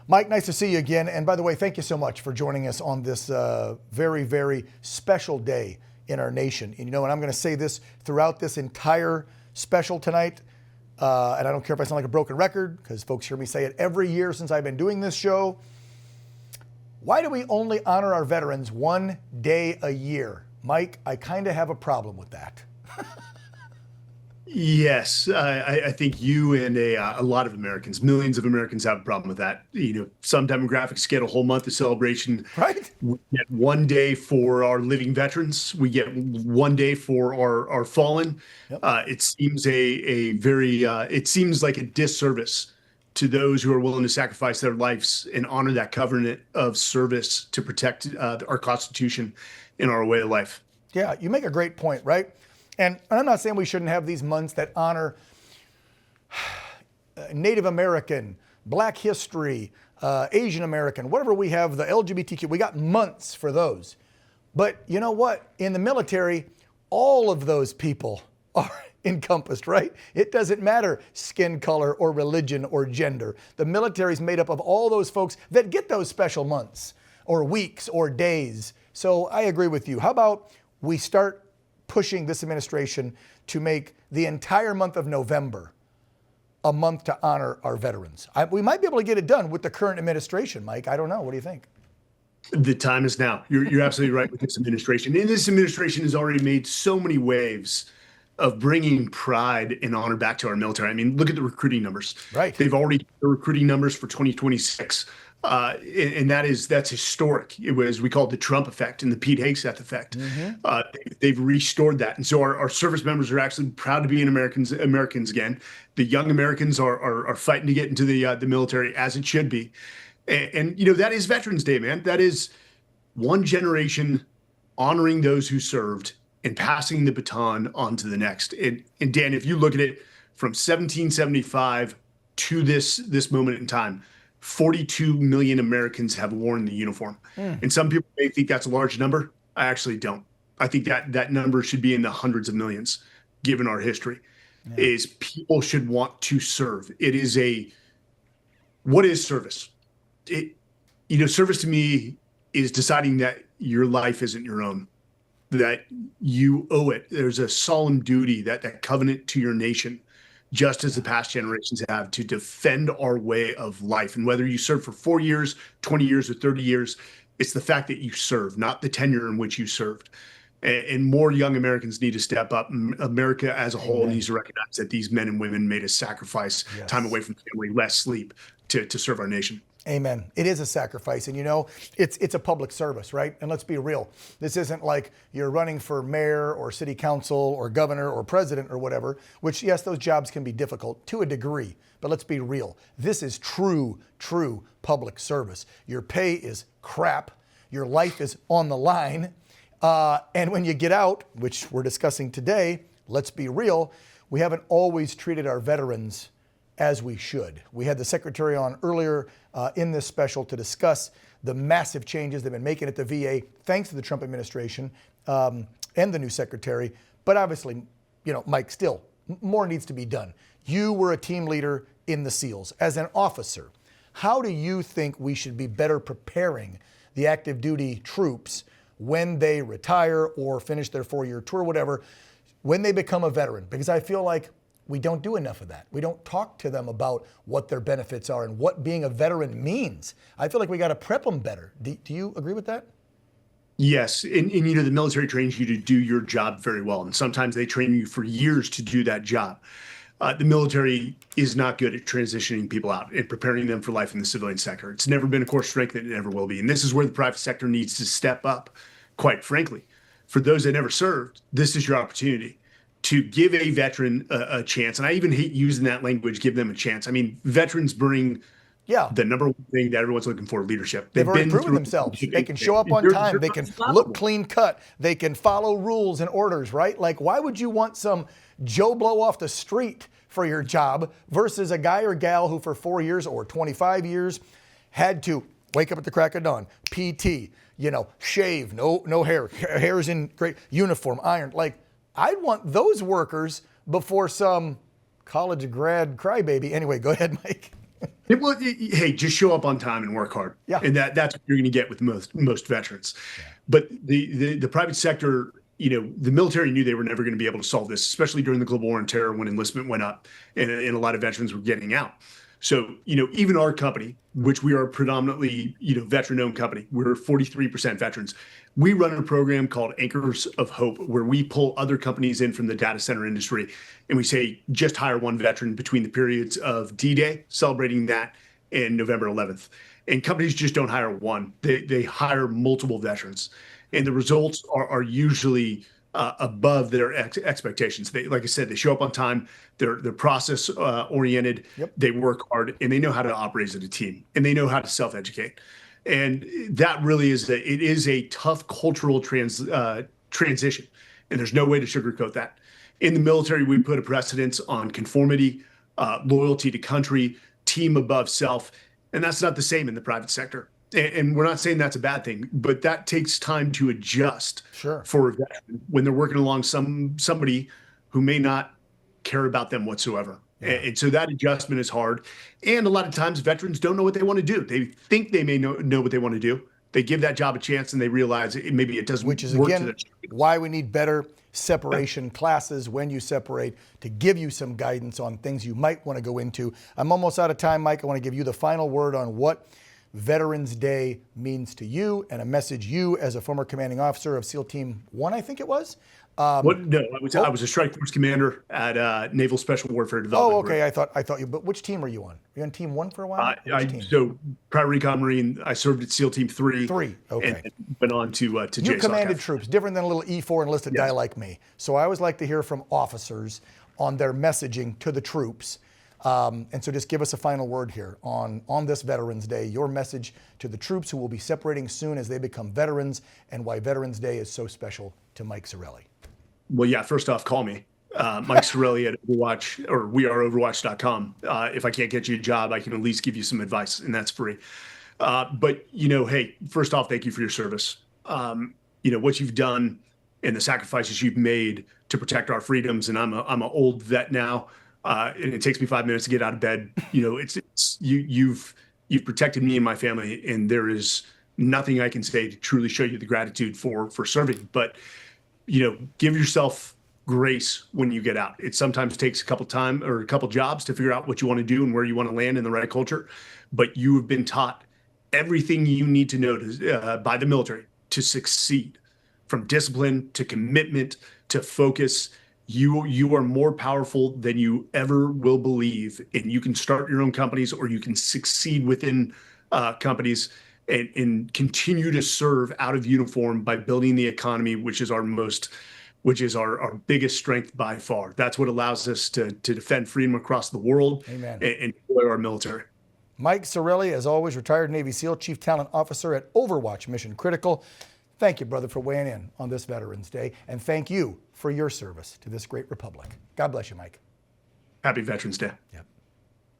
Mike, nice to see you again. And by the way, thank you so much for joining us on this very, very special day in our nation. And and I'm going to say this throughout this entire special tonight, and I don't care if I sound like a broken record, because folks hear me say it every year since I've been doing this show. Why do we only honor our veterans one day a year? Mike, I kind of have a problem with that. Yes, I think you and a lot of Americans, millions of Americans, have a problem with that. Some demographics get a whole month of celebration. Right? We get one day for our living veterans. We get one day for our fallen. Yep. It seems it seems like a disservice to those who are willing to sacrifice their lives and honor that covenant of service to protect our Constitution and our way of life. Yeah, you make a great point, right? And I'm not saying we shouldn't have these months that honor Native American, Black history, Asian American, whatever we have, the LGBTQ. We got months for those. But you know what? In the military, all of those people are encompassed, right? It doesn't matter skin color or religion or gender. The military is made up of all those folks that get those special months or weeks or days. So I agree with you. How about we start pushing this administration to make the entire month of November a month to honor our veterans? We might be able to get it done with the current administration, Mike. I don't know. What do you think? The time is now. You're absolutely right with this administration. And this administration has already made so many waves of bringing pride and honor back to our military. I mean, look at the recruiting numbers. Right. They've already hit the recruiting numbers for 2026. And that's historic. It was, we call it the Trump effect and the Pete Hegseth effect. Mm-hmm. They've restored that. And so our service members are actually proud to be Americans again. The young Americans are fighting to get into the military, as it should be. And that is Veterans Day, man. That is one generation honoring those who served and passing the baton on to the next. And Dan, if you look at it from 1775 to this moment in time, 42 million Americans have worn the uniform. And some people may think that's a large number. I actually don't. I think that number should be in the hundreds of millions, given our history. Is people should want to serve. What is service? Service to me is deciding that your life isn't your own, that you owe it. There's a solemn duty, that covenant to your nation, just as the past generations have, to defend our way of life. And whether you serve for 4 years, 20 years, or 30 years, it's the fact that you serve, not the tenure in which you served. And more young Americans need to step up. America as a whole needs to recognize that these men and women made a sacrifice, time away from family, less sleep, to serve our nation. Amen. It is a sacrifice. And it's a public service, right? And let's be real. This isn't like you're running for mayor or city council or governor or president or whatever, which, yes, those jobs can be difficult to a degree. But let's be real. This is true public service. Your pay is crap. Your life is on the line. And when you get out, which we're discussing today, let's be real, we haven't always treated our veterans as we should. We had the secretary on earlier in this special to discuss the massive changes they've been making at the VA, thanks to the Trump administration and the new secretary. But obviously, Mike, still, more needs to be done. You were a team leader in the SEALs. As an officer, how do you think we should be better preparing the active duty troops when they retire or finish their 4-year tour, whatever, when they become a veteran? Because I feel like we don't do enough of that. We don't talk to them about what their benefits are and what being a veteran means. I feel like we got to prep them better. Do you agree with that? Yes. And the military trains you to do your job very well. And sometimes they train you for years to do that job. The military is not good at transitioning people out and preparing them for life in the civilian sector. It's never been a core strength, and it never will be. And this is where the private sector needs to step up, quite frankly. For those that never served, this is your opportunity to give a veteran a chance. And I even hate using that language, give them a chance. I mean, veterans bring the number one thing that everyone's looking for, leadership. They've already proven themselves. They can show up on time. They can look clean cut. They can follow rules and orders, right? Like, why would you want some Joe Blow off the street for your job versus a guy or gal who for 4 years or 25 years had to wake up at the crack of dawn, PT, shave, no hair, hair's in great uniform, ironed. Like, I'd want those workers before some college grad crybaby. Anyway, go ahead, Mike. Hey, just show up on time and work hard. Yeah. And that's what you're going to get with most veterans. But the private sector, the military knew they were never going to be able to solve this, especially during the global war on terror when enlistment went up and a lot of veterans were getting out. So, even our company, which we are a predominantly, veteran-owned company, we're 43% veterans. We run a program called Anchors of Hope, where we pull other companies in from the data center industry, and we say just hire one veteran between the periods of D-Day, celebrating that, and November 11th. And companies just don't hire one; they hire multiple veterans, and the results are usually above their expectations. They, like I said, they show up on time. They're process oriented. Yep. They work hard, and they know how to operate as a team, and they know how to self-educate. And that really is it is a tough cultural transition, and there's no way to sugarcoat that. In the military, we put a precedence on conformity, loyalty to country, team above self, and that's not the same in the private sector. And we're not saying that's a bad thing, but that takes time to adjust. Sure. For a veteran when they're working along somebody who may not care about them whatsoever. Yeah. And so that adjustment is hard. And a lot of times veterans don't know what they want to do. They think they may know what they want to do. They give that job a chance and they realize maybe it doesn't work. Which is, again, why we need better separation classes when you separate, to give you some guidance on things you might want to go into. I'm almost out of time, Mike. I want to give you the final word on what Veterans Day means to you, and a message you, as a former commanding officer of SEAL Team 1, I think it was. I was a strike force commander at Naval Special Warfare Development. Oh, okay. Group. I thought you. But which team were you on? Were you on Team 1 for a while? So Private Recon Marine. I served at SEAL Team 3. Okay. And went on to JSOC. You commanded troops, different than a little E4 enlisted guy like me. So I always like to hear from officers on their messaging to the troops. And so just give us a final word here on this Veterans Day, your message to the troops who will be separating soon as they become veterans, and why Veterans Day is so special to Mike Sarraille. Well, yeah, first off, call me. Mike Sarraille at Overwatch, or weareoverwatch.com. If I can't get you a job, I can at least give you some advice, and that's free. But, hey, first off, thank you for your service. What you've done and the sacrifices you've made to protect our freedoms, and I'm an old vet now. And it takes me 5 minutes to get out of bed. You've protected me and my family, and there is nothing I can say to truly show you the gratitude for serving. But give yourself grace when you get out. It sometimes takes a couple jobs to figure out what you want to do and where you want to land in the right culture. But you have been taught everything you need to know by the military to succeed, from discipline to commitment to focus. You are more powerful than you ever will believe, and you can start your own companies, or you can succeed within companies and continue to serve out of uniform by building the economy, which is our biggest strength by far. That's what allows us to defend freedom across the world. Amen. And deploy our military. Mike Sarraille, as always, retired Navy SEAL, Chief Talent Officer at Overwatch Mission Critical. Thank you, brother, for weighing in on this Veterans Day, and thank you for your service to this great republic. God bless you, Mike. Happy Veterans Day. Yep.